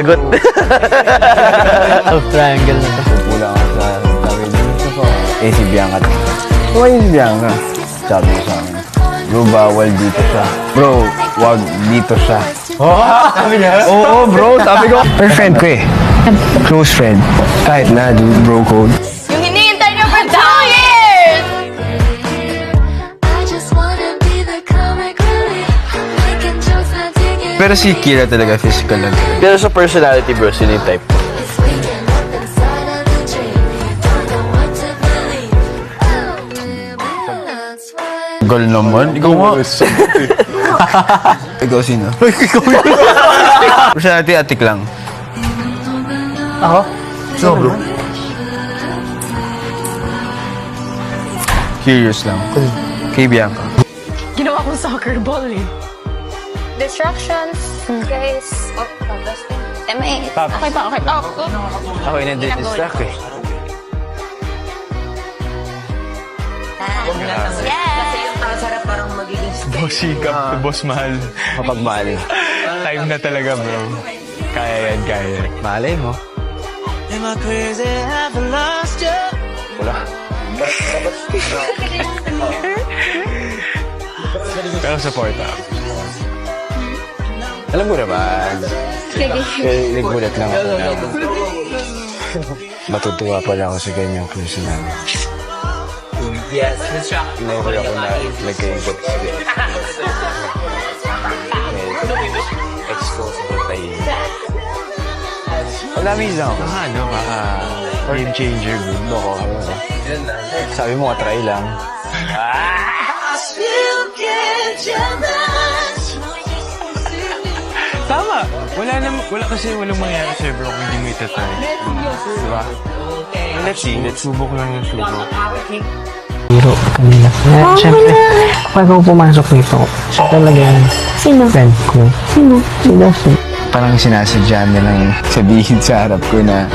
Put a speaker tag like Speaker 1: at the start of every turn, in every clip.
Speaker 1: sagot.
Speaker 2: Love triangle na to.
Speaker 3: Pula ka sa sabi niyo. Si Bianca. Why si Bianca? Sabi ko sa akin. Bro, bawal dito siya. Bro, wag dito siya.
Speaker 1: Sabi niya?
Speaker 3: Oo, bro. Sabi ko. Pero friend ko eh. Close friend. Kahit na, dude, bro code.
Speaker 4: Yung hinihintay niyo for 2 years!
Speaker 3: Pero si Kira talaga physical lang.
Speaker 1: Pero sa personality bro, sino yung type?
Speaker 3: Girl naman. Ikaw nga. Ikaw sino? Personality, atik lang.
Speaker 2: Ako?
Speaker 1: So bro.
Speaker 3: Curious lang. Kay Bianca.
Speaker 4: Ginawa kong soccer ball eh. Distractions, guys. Okay pa.
Speaker 3: Ako yung nadidistract eh.
Speaker 5: Boss sikap, boss mahal.
Speaker 3: Mapagmahal.
Speaker 5: Time na talaga, bro. Kaya yan, kaya yan.
Speaker 3: Malay mo. Wala.
Speaker 5: Pero support ako.
Speaker 3: Alam mo naman. Nagulat lang ako na. Matutuwa pala ako sa ganyang personal.
Speaker 1: Yes, distract.
Speaker 3: Never ako na nagkaingot sa expose sa tayo. Pag-amis lang ako.
Speaker 5: Ano, baka game changer, bro.
Speaker 3: Loko. Sabi mo, try lang.
Speaker 5: Tama! Wala kasi walang mangyayari sa'yo, bro, kung hindi mo itatry. Diba? Let's see. Subok lang yung subok.
Speaker 2: Biro kanila. Siyempre, pag ako pumasok dito, siya talaga yung friend ko. Sino? Si Dustin.
Speaker 3: Parang sinasadya nilang sabihin sa harap ko na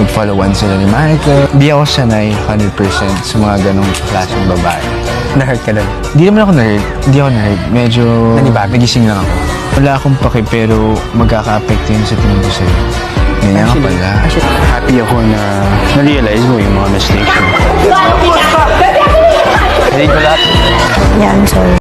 Speaker 3: mag-followan sila ni Michael. Di ako sanay 100% sa mga ganong klaseng babae. Na-hurt ka lang? Di naman ako na-hurt. Di ako na-hurt. Medyo nagising lang ako. Wala akong pake pero magkaka-apekto yun sa tingin ko sa'yo. Ganyan ka pala. Happy ako na na-realize mo yung mga mistakes mo. Hindi ko lahat.
Speaker 4: Yan, sorry.